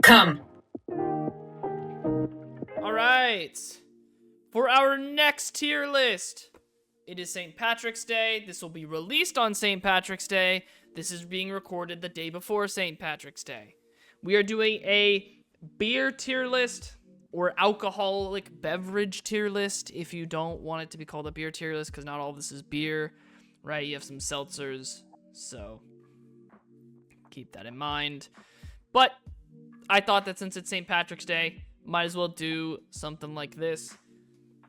Come. All right. For our next tier list, it is St. Patrick's Day. This will be released on St. Patrick's Day. This is being recorded the day before St. Patrick's Day. We are doing a beer tier list or alcoholic beverage tier list if you don't want it to be called a beer tier list, because not all of this is beer, right? You have some seltzers, so keep that in mind. But I thought that since it's St. Patrick's Day, might as well do something like this.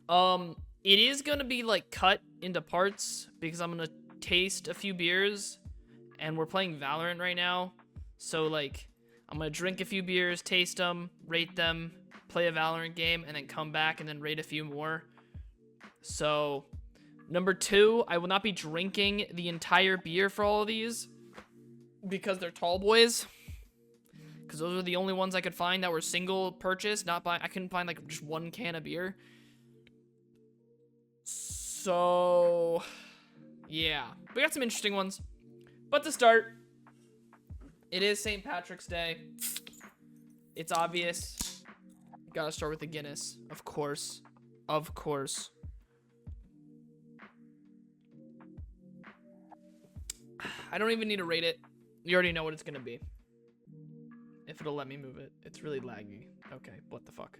It is gonna be like cut into parts because I'm gonna taste a few beers, and we're playing Valorant right now, so like I'm gonna drink a few beers, taste them, rate them, play a Valorant game, and then come back and then rate a few more. So number 2, I will not be drinking the entire beer for all of these because they're tall boys. Because those are the only ones I could find that were single purchase, I couldn't find like just one can of beer. So yeah, we got some interesting ones. But to start, it is St. Patrick's Day. It's obvious. Gotta start with the Guinness, of course. Of course. I don't even need to rate it. You already know what it's gonna be. If it'll let me move it. It's really laggy. Okay, what the fuck?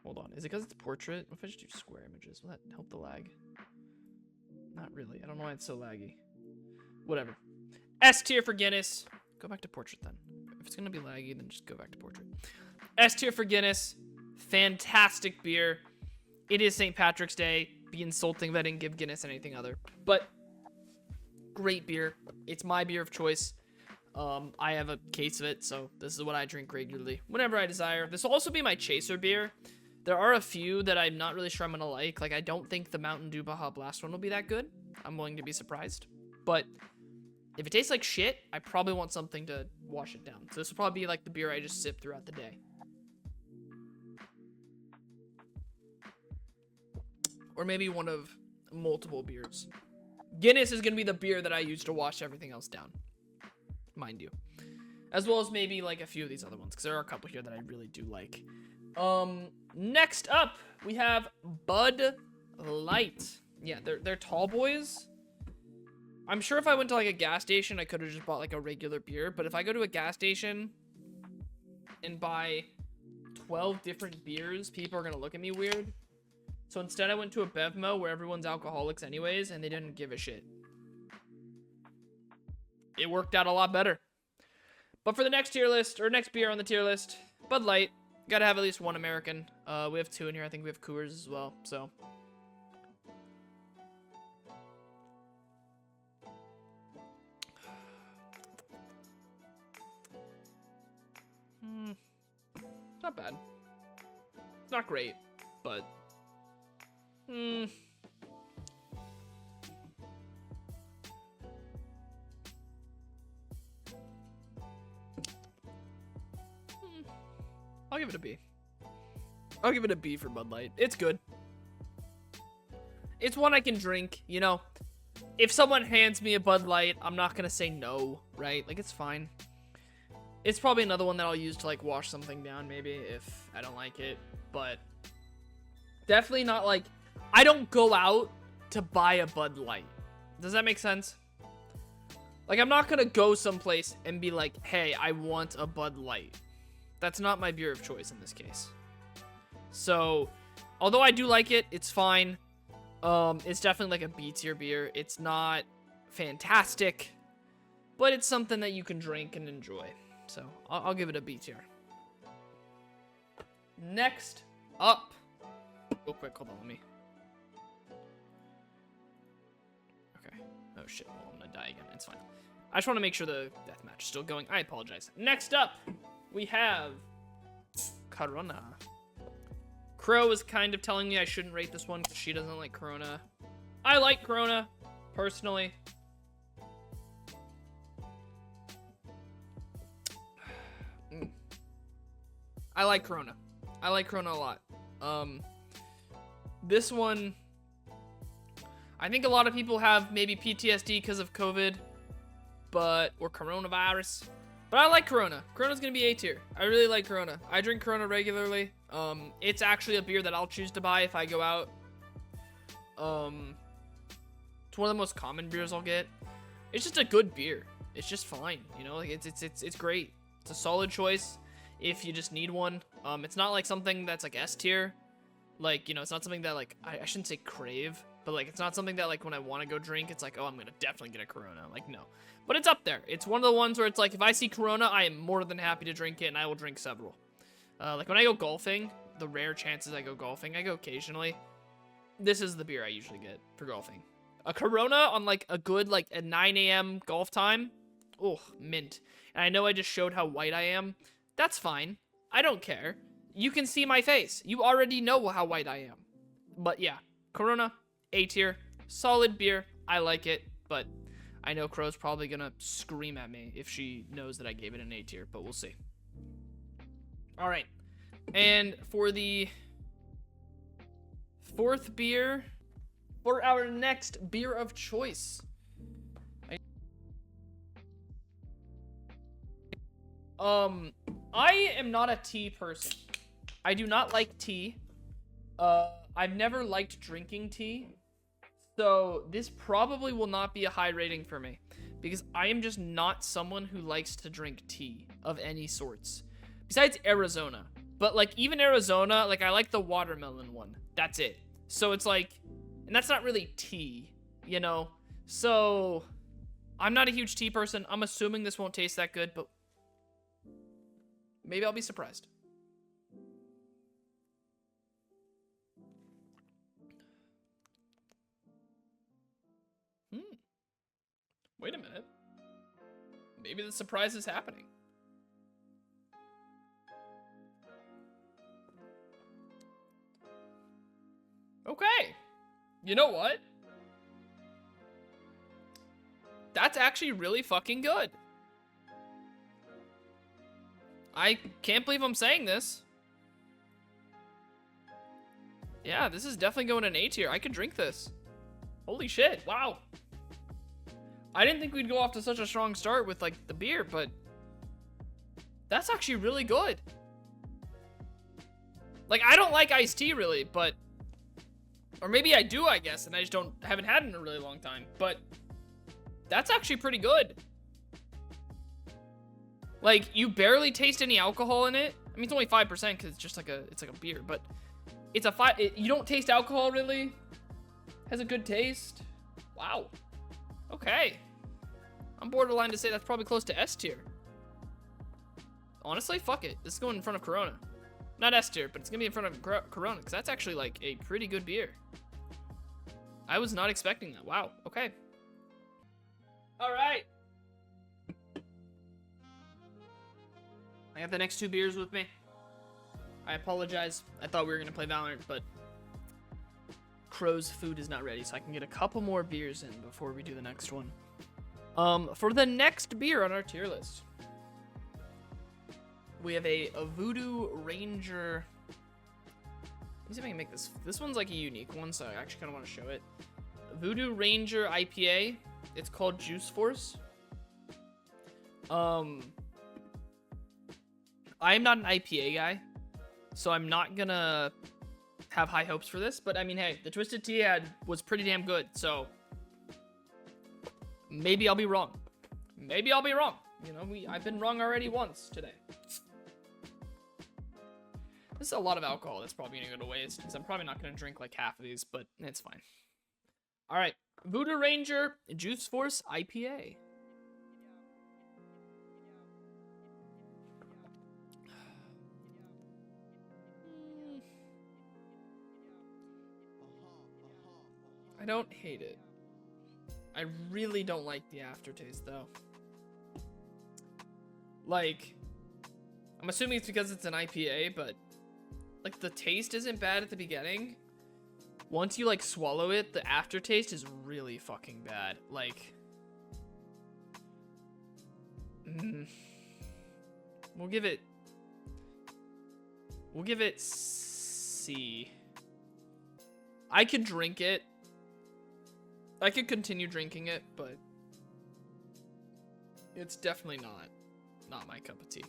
Hold on. Is it because it's portrait? What if I just do square images? Will that help the lag? Not really. I don't know why it's so laggy. Whatever. S tier for Guinness. Go back to portrait then. If it's gonna be laggy, then just go back to portrait. S tier for Guinness. Fantastic beer. It is St. Patrick's Day. Be insulting if I didn't give Guinness anything other. But great beer. It's my beer of choice. I have a case of it, so this is what I drink regularly whenever I desire. This will also be my chaser beer. There are a few that I'm not really sure I'm gonna like. Like, I don't think the Mountain Dew Baja Blast one will be that good. I'm willing to be surprised. But if it tastes like shit, I probably want something to wash it down. So this will probably be like the beer I just sip throughout the day. Or maybe one of multiple beers. Guinness is gonna be the beer that I use to wash everything else down. Mind you, as well as maybe like a few of these other ones, because there are a couple here that I really do like. Next up we have Bud Light. Yeah, they're tall boys. I'm sure if I went to like a gas station, I could have just bought like a regular beer, but if I go to a gas station and buy 12 different beers, people are gonna look at me weird. So instead I went to a Bevmo where everyone's alcoholics anyways, and they didn't give a shit. It worked out a lot better. But for the next tier list, or next beer on the tier list, Bud Light. Gotta have at least one American. We have 2 in here. I think we have Coors as well, so. It's not bad. It's not great, but. I'll give it a B. I'll give it a B for Bud Light. It's good. It's one I can drink, you know. If someone hands me a Bud Light, I'm not gonna say no, right? Like, it's fine. It's probably another one that I'll use to, like, wash something down, maybe, if I don't like it. But definitely not, like, I don't go out to buy a Bud Light. Does that make sense? Like, I'm not gonna go someplace and be like, hey, I want a Bud Light. That's not my beer of choice in this case. So, although I do like it, it's fine. It's definitely like a B tier beer. It's not fantastic, but it's something that you can drink and enjoy. So, I'll give it a B tier. Next up. Real quick, hold on, let me. Okay. Oh shit, well, I'm gonna die again. It's fine. I just want to make sure the deathmatch is still going. I apologize. Next up, we have Corona. Crow is kind of telling me I shouldn't rate this one because she doesn't like Corona. I like Corona, personally. I like Corona. I like Corona a lot. This one, I think a lot of people have maybe PTSD because of COVID, or coronavirus. But I like Corona. Corona's gonna be A tier. I really like Corona. I drink Corona regularly. It's actually a beer that I'll choose to buy if I go out. It's one of the most common beers I'll get. It's just a good beer. It's just fine, you know. Like it's great. It's a solid choice if you just need one. It's not like something that's like S tier. Like, you know, it's not something that like I shouldn't say crave, but like it's not something that like when I want to go drink, it's like, oh, I'm gonna definitely get a Corona. Like, no. But it's up there. It's one of the ones where it's like, if I see Corona, I am more than happy to drink it, and I will drink several. Like, when I go golfing, the rare chances I go golfing, I go occasionally, this is the beer I usually get for golfing. A Corona on, like, a good, like, a 9 a.m. golf time, oh, mint. And I know I just showed how white I am. That's fine. I don't care. You can see my face. You already know how white I am. But, yeah, Corona, A tier, solid beer. I like it, but I know Crow's probably gonna scream at me if she knows that I gave it an A tier, but we'll see. All right, and for the fourth beer, for our next beer of choice, I am not a tea person. I do not like tea. I've never liked drinking tea. So this probably will not be a high rating for me because I am just not someone who likes to drink tea of any sorts. Besides Arizona. But like even Arizona, like I like the watermelon one. That's it. So it's like, and that's not really tea, you know? So I'm not a huge tea person. I'm assuming this won't taste that good, but maybe I'll be surprised. Wait a minute. Maybe the surprise is happening. Okay. You know what? That's actually really fucking good. I can't believe I'm saying this. Yeah, this is definitely going in A tier. I could drink this. Holy shit. Wow. I didn't think we'd go off to such a strong start with, like, the beer, but that's actually really good. Like, I don't like iced tea, really, but, or maybe I do, I guess, and I just haven't had it in a really long time, but that's actually pretty good. Like, you barely taste any alcohol in it. I mean, it's only 5% because it's just like it's like a beer, but it's you don't taste alcohol, really. Has a good taste. Wow. Okay. I'm borderline to say that's probably close to S tier. Honestly, fuck it. This is going in front of Corona. Not S tier, but it's gonna be in front of Corona, because that's actually like a pretty good beer. I was not expecting that. Wow. Okay. All right. I have the next two beers with me. I apologize. I thought we were gonna play Valorant, but Crow's food is not ready, so I can get a couple more beers in before we do the next one. For the next beer on our tier list, we have a Voodoo Ranger. Let me see if I can make this. This one's like a unique one, so I actually kind of want to show it. Voodoo Ranger IPA. It's called Juice Force. I'm not an IPA guy, so I'm not gonna have high hopes for this, but I mean, hey, the Twisted Tea was pretty damn good, so maybe I'll be wrong. Maybe I'll be wrong. You know, I've been wrong already once today. This is a lot of alcohol that's probably gonna go to waste, because I'm probably not gonna drink like half of these, but it's fine. All right, Voodoo Ranger Juice Force IPA. I don't hate it. I really don't like the aftertaste, though. Like, I'm assuming it's because it's an IPA, but like the taste isn't bad at the beginning. Once you like swallow it, the aftertaste is really fucking bad. Like, we'll give it C. I could drink it. I could continue drinking it, but it's definitely not not my cup of tea.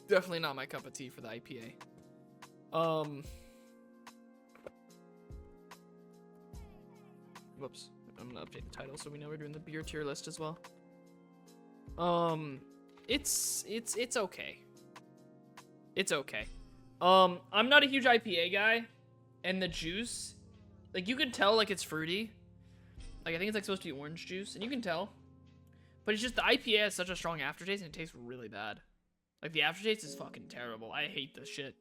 Definitely not my cup of tea for the IPA. Whoops. I'm gonna update the title so we know we're doing the beer tier list as well. It's okay. It's okay. I'm not a huge IPA guy, and the juice, like, you can tell, like, it's fruity. Like, I think it's, like, supposed to be orange juice, and you can tell. But it's just the IPA has such a strong aftertaste, and it tastes really bad. Like, the aftertaste is fucking terrible. I hate this shit.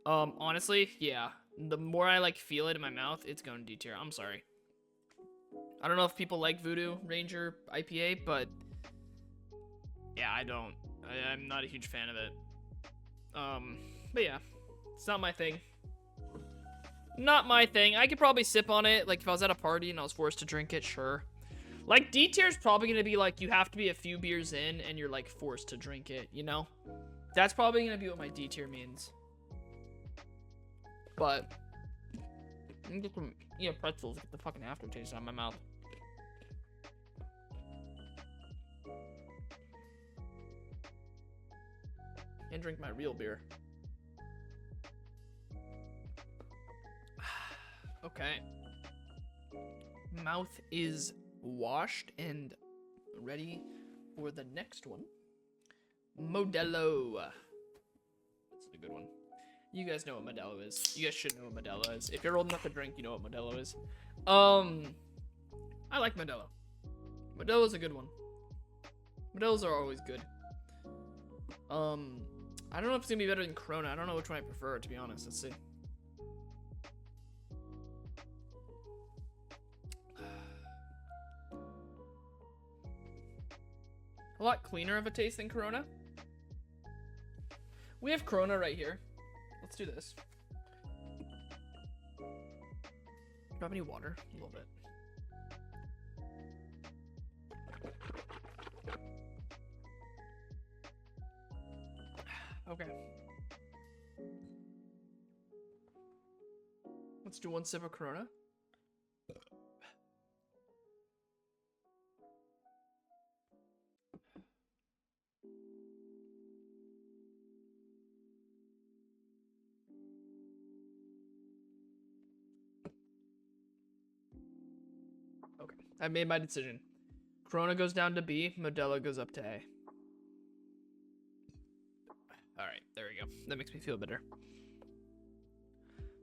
Honestly, yeah. The more I, like, feel it in my mouth, it's going D tier. I'm sorry. I don't know if people like Voodoo Ranger IPA, but yeah, I don't. I'm not a huge fan of it. But yeah, it's not my thing. Not my thing. I could probably sip on it, like if I was at a party and I was forced to drink it, sure. Like, D tier is probably gonna be like, you have to be a few beers in and you're like forced to drink it, you know? That's probably gonna be what my D tier means. But I'm gonna get some, pretzels, get the fucking aftertaste out of my mouth. And drink my real beer. Okay. Mouth is washed and ready for the next one. Modelo. This is a good one. You guys know what Modelo is. You guys should know what Modelo is. If you're old enough to drink, you know what Modelo is. I like Modelo. Modelo's a good one. Modelos are always good. I don't know if it's gonna be better than Corona. I don't know which one I prefer, to be honest. Let's see. A lot cleaner of a taste than Corona. We have Corona right here. Let's do this. Do you have any water? A little bit. Okay. Let's do one sip of Corona. Okay, I made my decision. Corona goes down to B, Modelo goes up to A. Alright, there we go. That makes me feel better.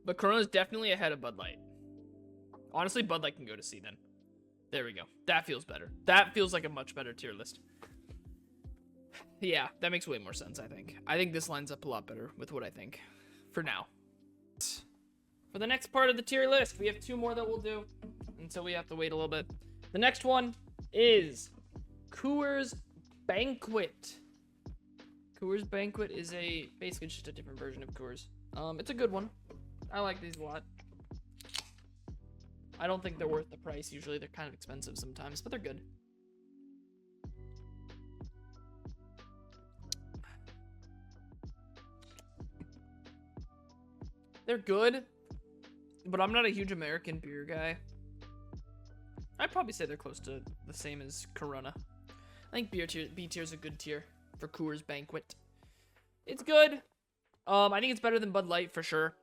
But Corona's definitely ahead of Bud Light. Honestly, Bud Light can go to C then. There we go. That feels better. That feels like a much better tier list. Yeah, that makes way more sense, I think. I think this lines up a lot better with what I think. For now. For the next part of the tier list, we have 2 more that we'll do. Until we have to wait a little bit. The next one is Coors Banquet. Coors Banquet is basically just a different version of Coors. It's a good one. I like these a lot. I don't think they're worth the price. Usually they're kind of expensive sometimes, but they're good. They're good, but I'm not a huge American beer guy. I'd probably say they're close to the same as Corona. I think B tier is a good tier for Coors Banquet. It's good. I think it's better than Bud Light for sure,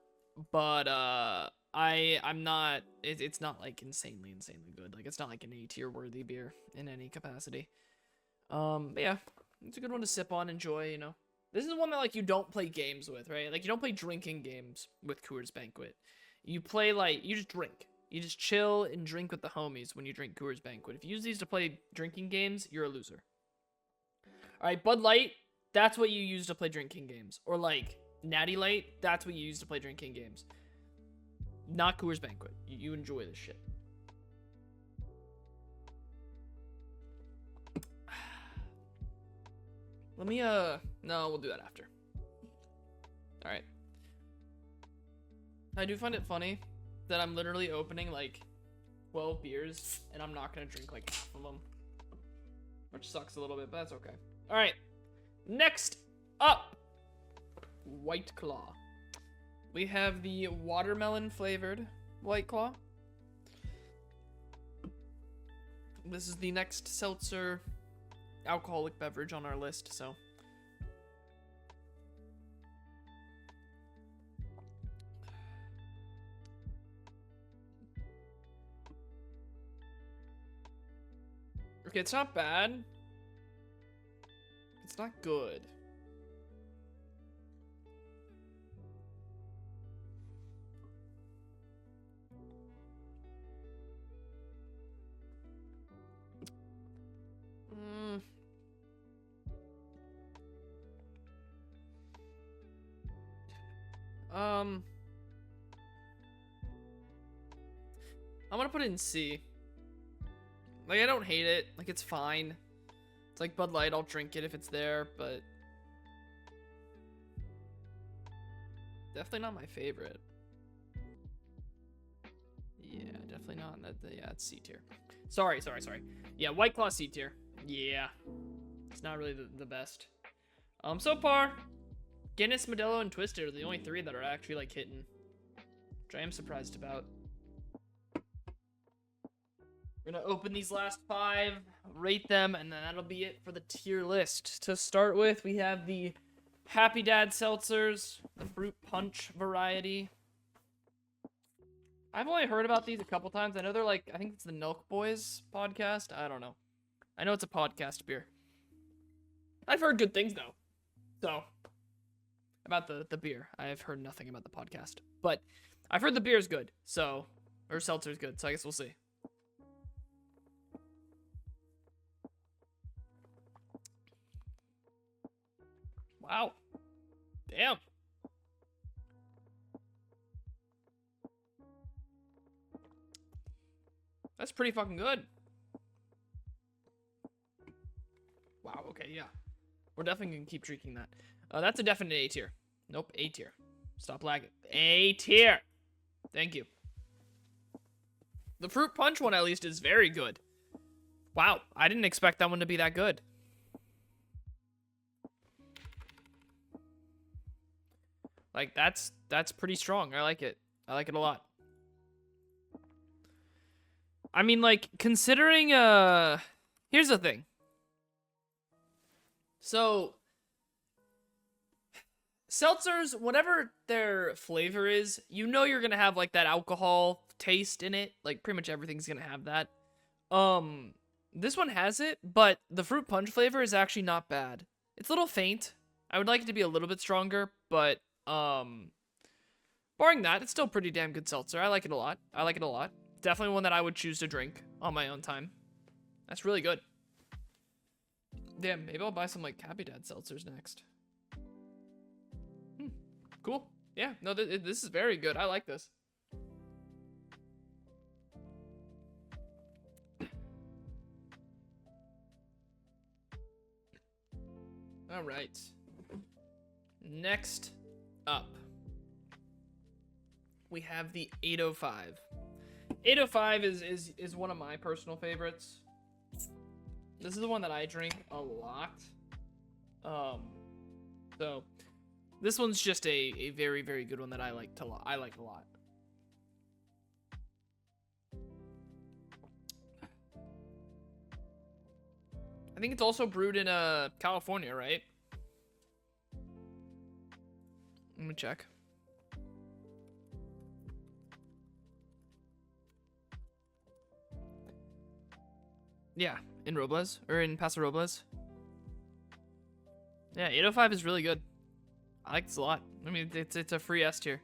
but I'm not. It's not like insanely good. Like, it's not like an A tier worthy beer in any capacity. But yeah, it's a good one to sip on, enjoy. You know, this is one that like you don't play games with, right? Like, you don't play drinking games with Coors Banquet. You play like you just drink. You just chill and drink with the homies when you drink Coors Banquet. If you use these to play drinking games, you're a loser. All right, Bud Light, that's what you use to play drinking games. Or like Natty Light, that's what you use to play drinking games. Not Coors Banquet. You enjoy this shit. Let me, no, we'll do that after. All right. I do find it funny that I'm literally opening like 12 beers and I'm not gonna drink like half of them, which sucks a little bit, but that's okay. All right, next up, White Claw. We have the watermelon flavored White Claw. This is the next seltzer alcoholic beverage on our list, so Okay, it's not bad. It's not good. I'm gonna put it in C. Like, I don't hate it. Like, it's fine. It's like Bud Light. I'll drink it if it's there, but definitely not my favorite. Yeah, definitely not. Yeah, it's C tier. Sorry. Yeah, White Claw C tier. Yeah, it's not really the best. So far, Guinness, Modelo, and Twisted are the only three that are actually like hitting, which I am surprised about. We're gonna open these last 5, rate them, and then that'll be it for the tier list. To start with, we have the Happy Dad seltzers, the fruit punch variety. I've only heard about these a couple times. I know they're like, I think it's the Milk Boys podcast. I don't know. I know it's a podcast beer. I've heard good things though. So, about the beer, I've heard nothing about the podcast. But I've heard the beer is good, so, or seltzer's good, so I guess we'll see. Wow. Damn. That's pretty fucking good. Wow, okay, yeah. We're definitely gonna keep drinking that. That's a definite A tier. Nope, A tier. Stop lagging. A tier. Thank you. The fruit punch one, at least, is very good. Wow, I didn't expect that one to be that good. Like, that's pretty strong. I like it. I like it a lot. I mean, like, considering, here's the thing. So, seltzers, whatever their flavor is, you know you're gonna have, like, that alcohol taste in it. Like, pretty much everything's gonna have that. This one has it, but the fruit punch flavor is actually not bad. It's a little faint. I would like it to be a little bit stronger, but, barring that, it's still pretty damn good seltzer. I like it a lot. Definitely one that I would choose to drink on my own time. That's really good. Damn, maybe I'll buy some, like, Happy Dad seltzers next. Cool. Yeah, no, this is very good. I like this. All right. Next up, we have the 805. 805 is one of my personal favorites. This is the one that I drink a lot. So this one's just a very, very good one that I like a lot. I think it's also brewed in California, right? Let me check. Yeah, in Robles, or in Paso Robles. Yeah, 805 is really good. I like this a lot. I mean, it's a free S tier.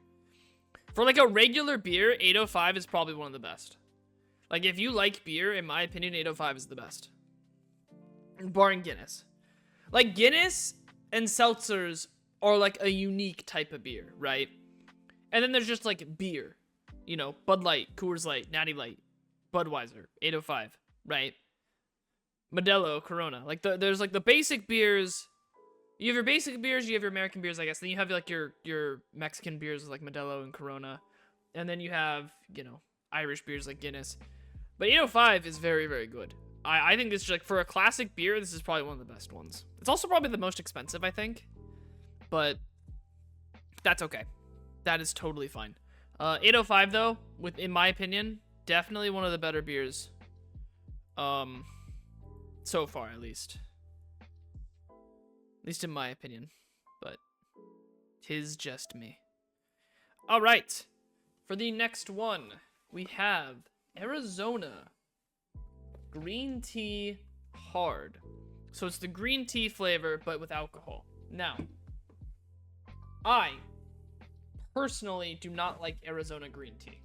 For like a regular beer, 805 is probably one of the best. Like, if you like beer, in my opinion, 805 is the best. Barring Guinness. Like, Guinness and seltzers are like a unique type of beer, right? And then there's just like beer. You know, Bud Light, Coors Light, Natty Light, Budweiser, 805, right? Modelo, Corona. Like, there's like the basic beers. You have your basic beers, you have your American beers, I guess. Then you have like your Mexican beers like Modelo and Corona. And then you have, you know, Irish beers like Guinness. But 805 is very, very good. I think it's like, for a classic beer, this is probably one of the best ones. It's also probably the most expensive, I think. But that's okay. That is totally fine. 805 though, in my opinion, definitely one of the better beers. So far, at least. At least in my opinion. But 'tis just me. Alright. For the next one, we have Arizona Green Tea hard. So it's the green tea flavor, but with alcohol. Now, I personally do not like Arizona green tea.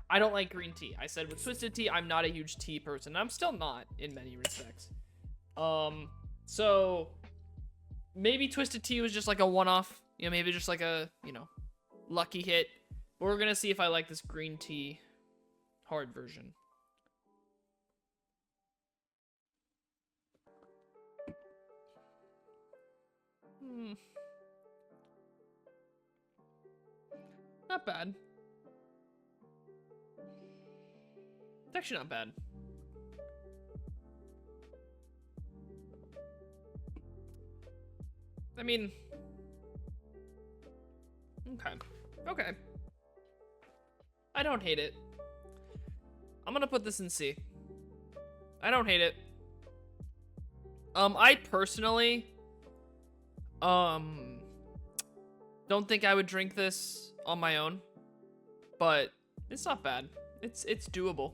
I don't like green tea. I said with twisted tea, I'm not a huge tea person. I'm still not in many respects. So maybe twisted tea was just like a one-off. You know, maybe just like a, you know, lucky hit. But we're gonna see if I like this green tea hard version. Not bad. It's actually not bad. I mean, okay. I don't hate it. I'm gonna put this in C. I don't hate it. I personally, don't think I would drink this on my own, but it's not bad. It's doable.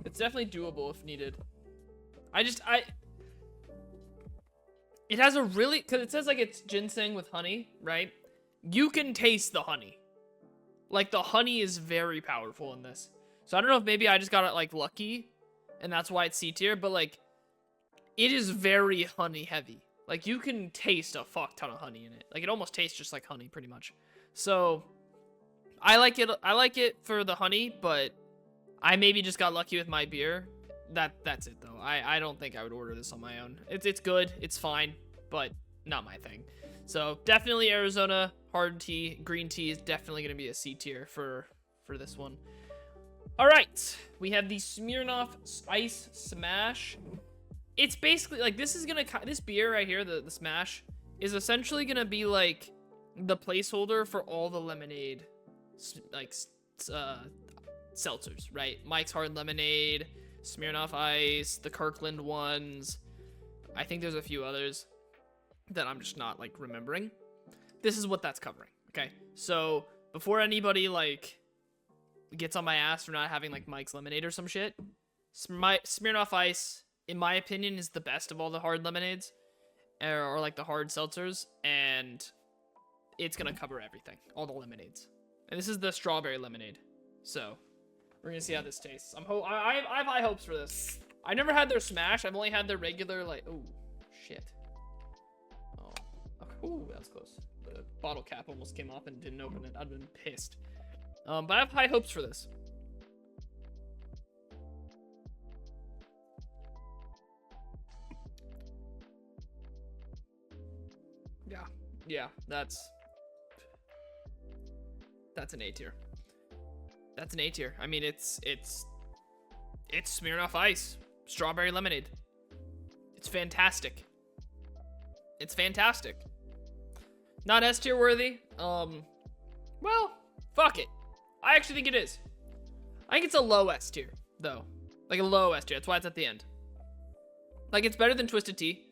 It's definitely doable if needed. It has a really, because it says like it's ginseng with honey, right? You can taste the honey. Like the honey is very powerful in this. So I don't know if maybe I just got it like lucky and that's why it's C tier, but like it is very honey heavy. Like you can taste a fuck ton of honey in it. Like it almost tastes just like honey pretty much. So I like it for the honey, but I maybe just got lucky with my beer. That's it though. I don't think I would order this on my own. It's good, it's fine, but not my thing. So definitely Arizona hard tea, green tea is definitely gonna be a C tier for this one. All right, we have the Smirnoff Ice Smash. It's basically like this beer right here, the Smash, is essentially gonna be like the placeholder for all the lemonade, like seltzers, right? Mike's Hard Lemonade, Smirnoff Ice, the Kirkland ones. I think there's a few others that I'm just not like remembering. This is what that's covering. Okay, so before anybody like gets on my ass for not having like Mike's Lemonade or some shit, Smirnoff Ice, in my opinion, is the best of all the hard lemonades or like the hard seltzers, and it's gonna cover everything, all the lemonades. And this is the strawberry lemonade, so we're gonna see how this tastes. I have high hopes for this. I never had their Smash. I've only had their regular, like, oh shit. Oh, okay. Ooh, that was close. The bottle cap almost came off and didn't open it. I'd been pissed. But I have high hopes for this. Yeah, that's an A tier. That's an A tier. I mean, it's Smirnoff Ice, strawberry lemonade. It's fantastic. It's fantastic. Not S tier worthy. Well, fuck it. I actually think it is. I think it's a low S tier, though. Like a low S tier. That's why it's at the end. Like, it's better than Twisted Tea.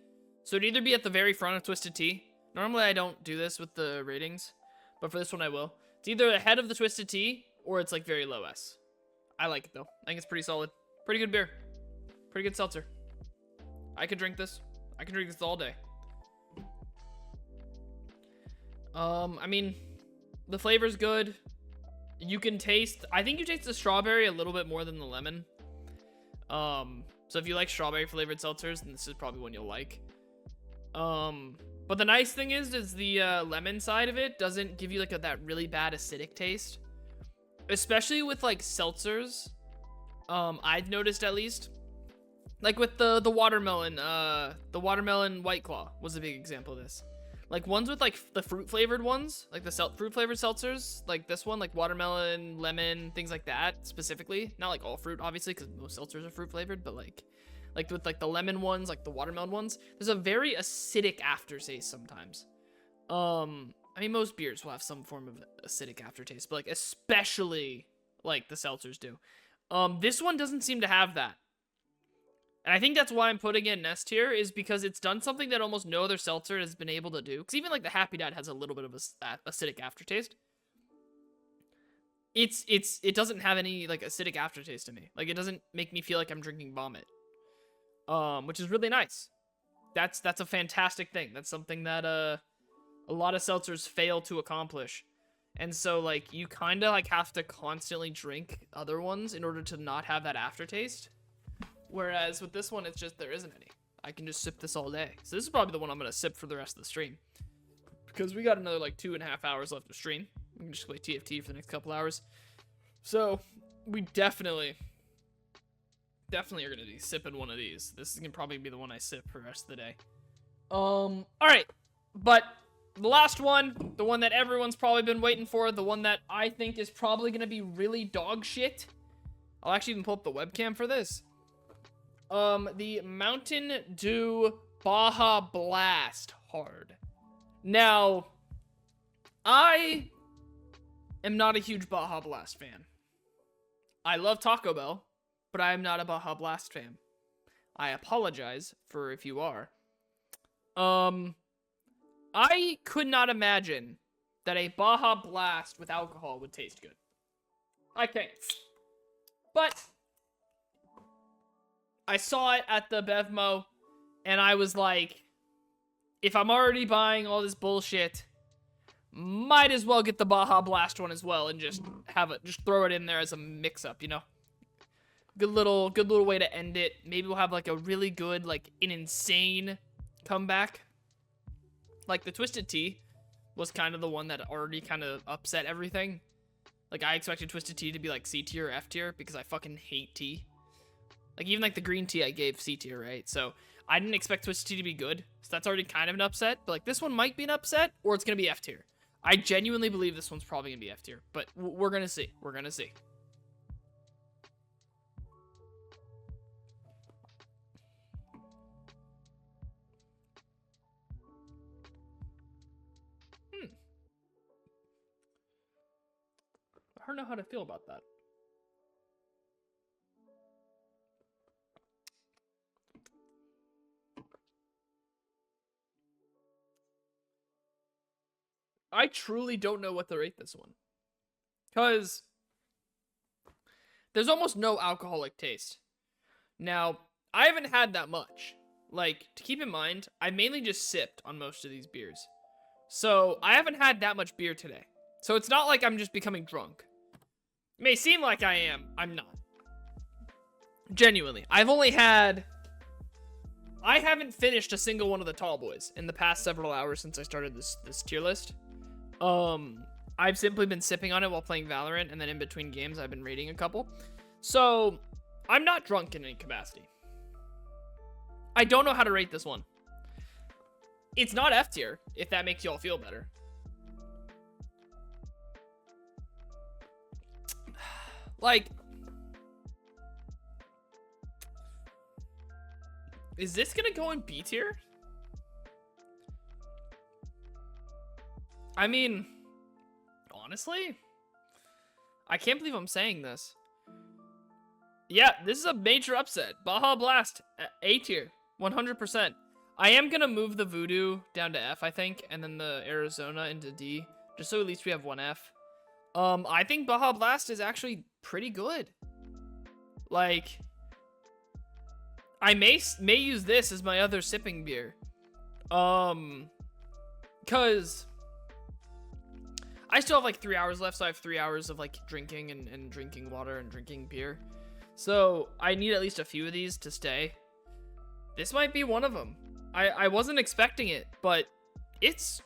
So it'd either be at the very front of Twisted Tea. Normally, I don't do this with the ratings, but for this one, I will. It's either ahead of the Twisted Tea, or it's, like, very low S. I like it, though. I think it's pretty solid. Pretty good beer. Pretty good seltzer. I could drink this. I could drink this all day. I mean, the flavor's good. You can taste... I think you taste the strawberry a little bit more than the lemon. So if you like strawberry-flavored seltzers, then this is probably one you'll like. But the nice thing is the lemon side of it doesn't give you like that really bad acidic taste, especially with like seltzers. I've noticed at least, like with the watermelon White Claw was a big example of this. Like ones with like the fruit flavored ones, like the fruit flavored seltzers, like this one, like watermelon, lemon, things like that specifically. Not like all fruit, obviously, because most seltzers are fruit flavored, but like with like the lemon ones, like the watermelon ones, there's a very acidic aftertaste sometimes. I mean, most beers will have some form of acidic aftertaste, but like especially like the seltzers do. This one doesn't seem to have that. And I think that's why I'm putting it in S tier, is because it's done something that almost no other seltzer has been able to do. Because even like the Happy Dad has a little bit of a acidic aftertaste. It doesn't have any like acidic aftertaste to me. Like it doesn't make me feel like I'm drinking vomit. which is really nice. That's a fantastic thing. That's something that a lot of seltzers fail to accomplish. And so, like, you kind of, like, have to constantly drink other ones in order to not have that aftertaste. Whereas with this one, it's just, there isn't any. I can just sip this all day. So this is probably the one I'm going to sip for the rest of the stream. Because we got another, like, 2.5 hours left of stream. We can just play TFT for the next couple hours. So, we definitely are going to be sipping one of these. This is going to probably be the one I sip for the rest of the day. Alright. But the last one, the one that everyone's probably been waiting for, the one that I think is probably going to be really dog shit. I'll actually even pull up the webcam for this. The Mountain Dew Baja Blast Hard. Now, I am not a huge Baja Blast fan. I love Taco Bell, but I am not a Baja Blast fan. I apologize for if you are. I could not imagine that a Baja Blast with alcohol would taste good. I can't. But I saw it at the Bevmo, and I was like, if I'm already buying all this bullshit, might as well get the Baja Blast one as well and just just throw it in there as a mix-up, you know? Good little way to end it. Maybe we'll have like a really good, like an insane comeback. Like the Twisted Tea was kind of the one that already kind of upset everything. Like I expected Twisted Tea to be like C tier or F tier because I fucking hate tea. Like even like the green tea I gave C tier, right? So I didn't expect Twisted Tea to be good. So that's already kind of an upset. But like this one might be an upset or it's going to be F tier. I genuinely believe this one's probably going to be F tier. But we're going to see. We're going to see. I don't know how to feel about that. I truly don't know what to rate this one. Because there's almost no alcoholic taste. Now, I haven't had that much. Like, to keep in mind, I mainly just sipped on most of these beers. So, I haven't had that much beer today. So, it's not like I'm just becoming drunk. It may seem like I am. I'm not. Genuinely. I haven't finished a single one of the tall boys in the past several hours since I started this tier list. I've simply been sipping on it while playing Valorant, and then in between games I've been raiding a couple. So, I'm not drunk in any capacity. I don't know how to rate this one. It's not F tier, if that makes y'all feel better. Like, is this gonna go in B tier? I mean, honestly, I can't believe I'm saying this. Yeah, this is a major upset. Baja Blast, A tier, 100%. I am gonna move the Voodoo down to F, I think, and then the Arizona into D, just so at least we have one F. I think Baja Blast is actually pretty good. Like, I may use this as my other sipping beer. Cause I still have like 3 hours left, so I have 3 hours of like drinking and drinking water and drinking beer. So I need at least a few of these to stay. This might be one of them. I wasn't expecting it, but it's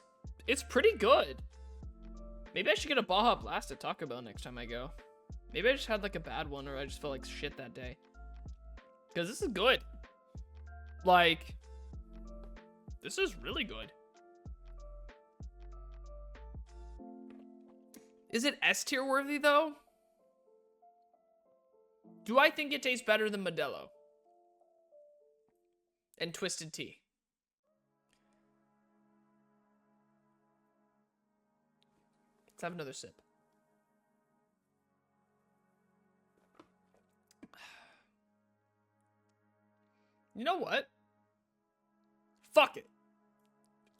pretty good. Maybe I should get a Baja Blast at Taco Bell next time I go. Maybe I just had like a bad one or I just felt like shit that day. Because this is good. Like, this is really good. Is it S tier worthy though? Do I think it tastes better than Modelo? And Twisted Tea? Let's have another sip. You know what? Fuck it.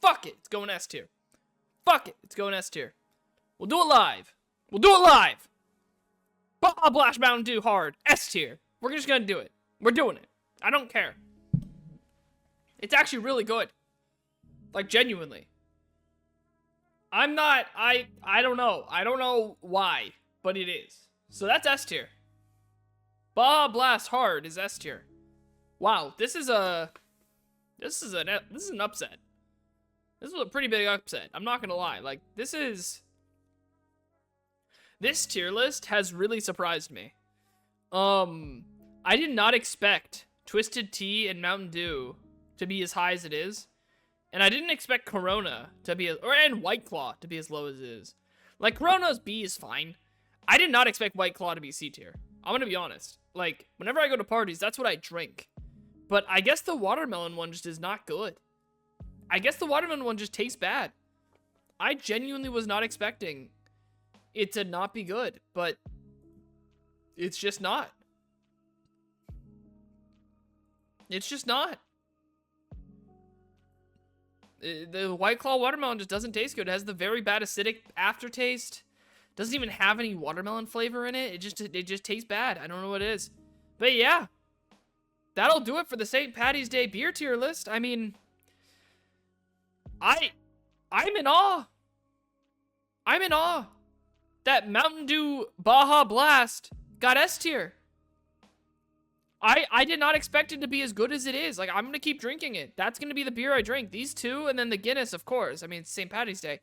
Fuck it. It's going S tier. Fuck it. It's going S tier. We'll do it live. We'll do it live. Baja Blast Mountain Dew hard. S tier. We're just gonna do it. We're doing it. I don't care. It's actually really good. Like, genuinely. I don't know. I don't know why, but it is. So that's S tier. Baja Blast Hard is S tier. Wow, this is an upset. This is a pretty big upset. I'm not gonna lie. Like, this tier list has really surprised me. I did not expect Twisted Tea and Mountain Dew to be as high as it is. And I didn't expect Corona to be, and White Claw to be as low as it is. Like, Corona's B is fine. I did not expect White Claw to be C tier. I'm gonna be honest. Like, whenever I go to parties, that's what I drink. But I guess the watermelon one just is not good. I guess the watermelon one just tastes bad. I genuinely was not expecting it to not be good, but it's just not. It's just not. The White Claw watermelon just doesn't taste good. It has the very bad acidic aftertaste. Doesn't even have any watermelon flavor in it. It just tastes bad. I don't know what it is. But yeah. That'll do it for the St. Patty's Day beer tier list. I mean, I'm in awe. I'm in awe that Mountain Dew Baja Blast got S tier. I did not expect it to be as good as it is. Like, I'm going to keep drinking it. That's going to be the beer I drink. These two, and then the Guinness, of course. I mean, it's St. Patty's Day.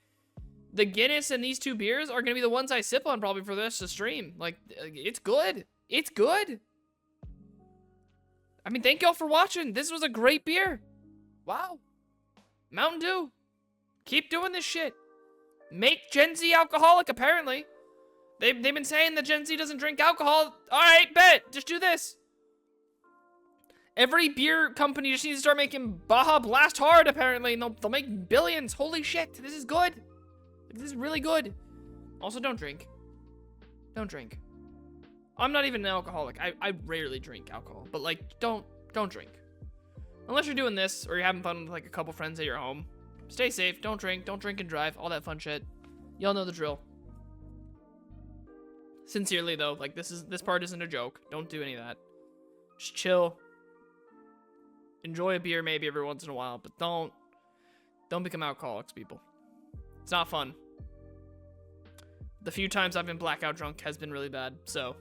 The Guinness and these two beers are going to be the ones I sip on probably for the rest of the stream. Like, it's good. It's good. I mean, thank y'all for watching. This was a great beer. Wow. Mountain Dew. Keep doing this shit. Make Gen Z alcoholic, apparently. They've been saying that Gen Z doesn't drink alcohol. All right, bet. Just do this. Every beer company just needs to start making Baja Blast Hard, apparently, and they'll make billions. Holy shit, this is good. This is really good. Also, don't drink. Don't drink. I'm not even an alcoholic. I rarely drink alcohol, but, like, don't drink. Unless you're doing this, or you're having fun with, like, a couple friends at your home. Stay safe, don't drink and drive, all that fun shit. Y'all know the drill. Sincerely, though, like, this part isn't a joke. Don't do any of that. Just chill. Enjoy a beer maybe every once in a while, but don't become alcoholics, people. It's not fun. The few times I've been blackout drunk has been really bad, so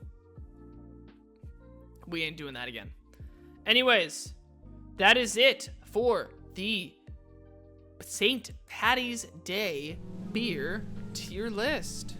we ain't doing that again. Anyways, that is it for the St. Patty's Day beer tier list.